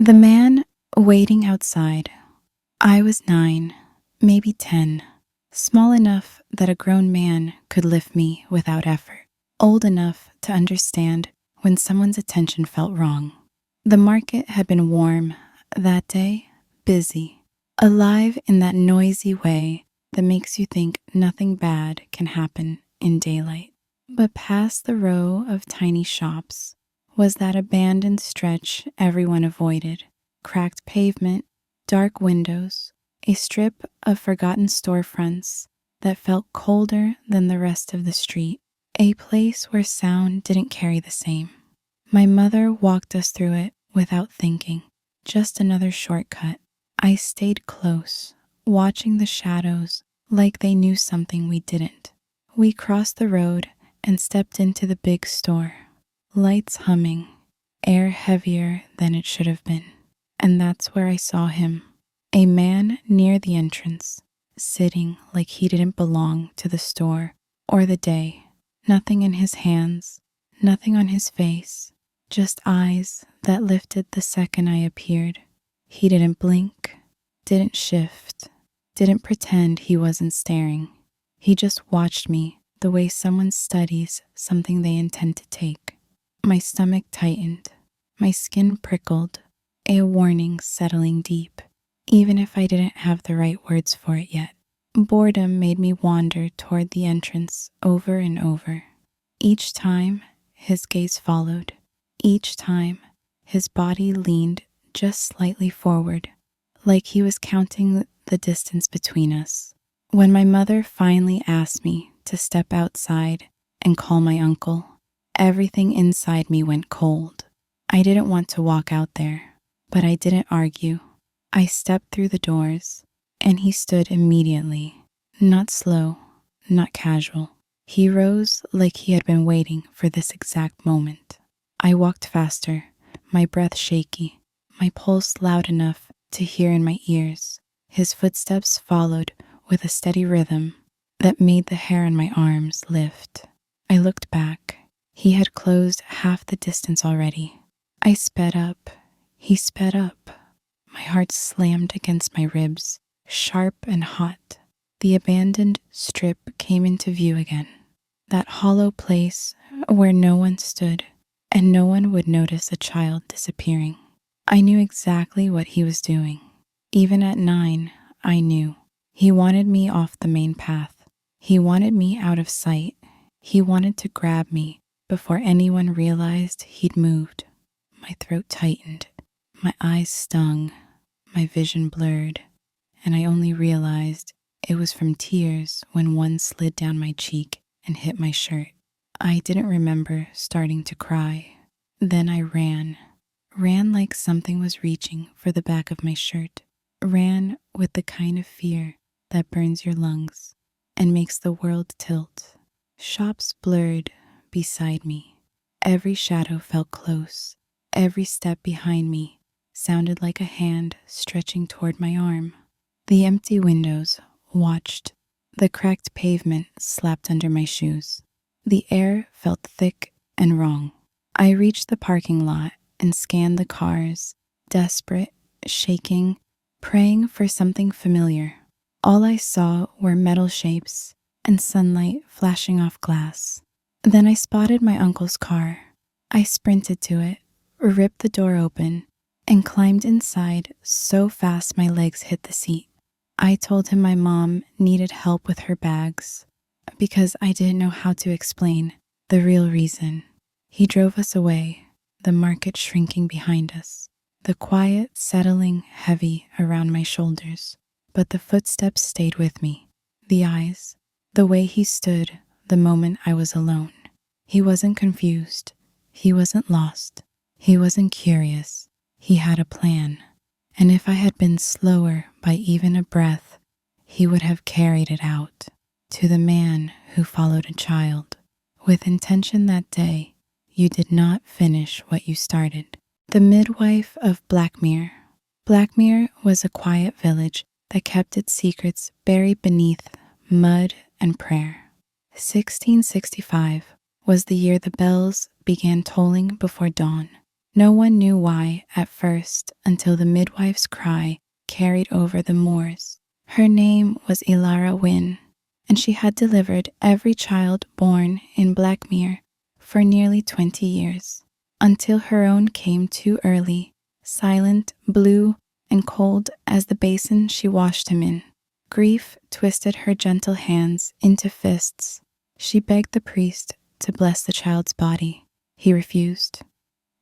The man waiting outside. I was 9, maybe 10, small enough that a grown man could lift me without effort, old enough to understand when someone's attention felt wrong. The market had been warm that day, busy, alive in that noisy way that makes you think nothing bad can happen in daylight. But past the row of tiny shops was that abandoned stretch everyone avoided, cracked pavement, dark windows, a strip of forgotten storefronts that felt colder than the rest of the street, a place where sound didn't carry the same. My mother walked us through it without thinking, just another shortcut. I stayed close, watching the shadows like they knew something we didn't. We crossed the road and stepped into the big store, lights humming, air heavier than it should have been. And that's where I saw him, a man near the entrance, sitting like he didn't belong to the store or the day. Nothing in his hands, nothing on his face, just eyes that lifted the second I appeared. He didn't blink, didn't shift, didn't pretend he wasn't staring. He just watched me the way someone studies something they intend to take. My stomach tightened, my skin prickled, a warning settling deep, even if I didn't have the right words for it yet. Boredom made me wander toward the entrance over and over. Each time, his gaze followed. Each time, his body leaned just slightly forward, like he was counting the distance between us. When my mother finally asked me to step outside and call my uncle, everything inside me went cold. I didn't want to walk out there, but I didn't argue. I stepped through the doors, and he stood immediately, not slow, not casual. He rose like he had been waiting for this exact moment. I walked faster, my breath shaky, my pulse loud enough to hear in my ears. His footsteps followed with a steady rhythm that made the hair on my arms lift. I looked back. He had closed half the distance already. I sped up. He sped up. My heart slammed against my ribs, sharp and hot. The abandoned strip came into view again. That hollow place where no one stood and no one would notice a child disappearing. I knew exactly what he was doing. Even at 9, I knew. He wanted me off the main path. He wanted me out of sight. He wanted to grab me before anyone realized he'd moved. My throat tightened. My eyes stung. My vision blurred. And I only realized it was from tears when one slid down my cheek and hit my shirt. I didn't remember starting to cry. Then I ran like something was reaching for the back of my shirt. Ran with the kind of fear that burns your lungs and makes the world tilt. Shops blurred beside me. Every shadow felt close. Every step behind me sounded like a hand stretching toward my arm. The empty windows watched. The cracked pavement slapped under my shoes. The air felt thick and wrong. I reached the parking lot and scanned the cars, desperate, shaking, praying for something familiar. All I saw were metal shapes and sunlight flashing off glass. Then I spotted my uncle's car. I sprinted to it, ripped the door open, and climbed inside so fast my legs hit the seat. I told him my mom needed help with her bags because I didn't know how to explain the real reason. He drove us away, the market shrinking behind us, the quiet settling heavy around my shoulders. But the footsteps stayed with me, the eyes, the way he stood the moment I was alone. He wasn't confused. He wasn't lost. He wasn't curious. He had a plan. And if I had been slower by even a breath, he would have carried it out. To the man who followed a child. With intention that day, you did not finish what you started. The Midwife of Blackmere. Blackmere was a quiet village that kept its secrets buried beneath mud and prayer. 1665 was the year the bells began tolling before dawn. No one knew why at first until the midwife's cry carried over the moors. Her name was Ilara Wynne, and she had delivered every child born in Blackmere for nearly 20 years, until her own came too early, silent, blue, and cold as the basin she washed him in. Grief twisted her gentle hands into fists. She begged the priest to bless the child's body. He refused.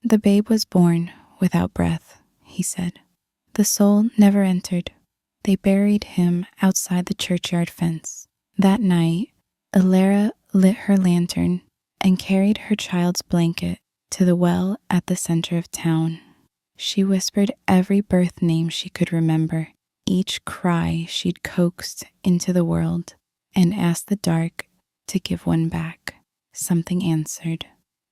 The babe was born without breath, he said. The soul never entered. They buried him outside the churchyard fence. That night, Ilara lit her lantern and carried her child's blanket to the well at the center of town. She whispered every birth name she could remember, each cry she'd coaxed into the world, and asked the dark to give one back. Something answered.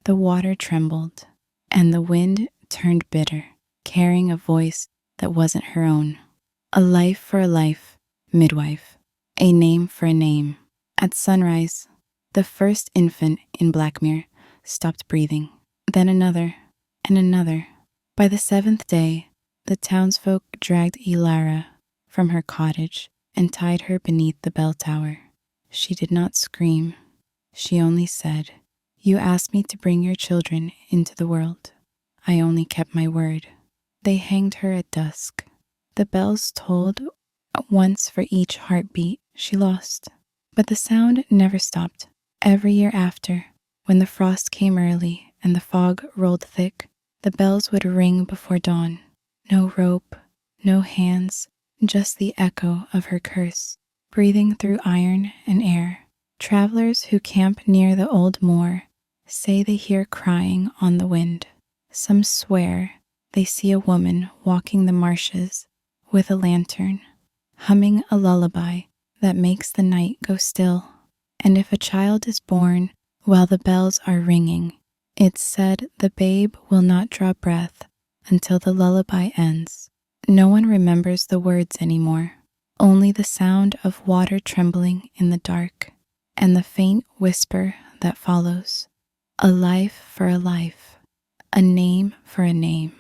The water trembled, and the wind turned bitter, carrying a voice that wasn't her own. A life for a life, midwife. A name for a name. At sunrise, the first infant in Blackmere stopped breathing. Then another, and another. By the 7th day, the townsfolk dragged Ilara from her cottage and tied her beneath the bell tower. She did not scream. She only said, "You asked me to bring your children into the world. I only kept my word." They hanged her at dusk. The bells tolled once for each heartbeat she lost. But the sound never stopped. Every year after, when the frost came early and the fog rolled thick, the bells would ring before dawn. No rope, no hands, just the echo of her curse, breathing through iron and air. Travelers who camp near the old moor say they hear crying on the wind. Some swear they see a woman walking the marshes with a lantern, humming a lullaby that makes the night go still. And if a child is born while the bells are ringing, it's said the babe will not draw breath until the lullaby ends. No one remembers the words anymore, only the sound of water trembling in the dark and the faint whisper that follows. A life for a life, a name for a name.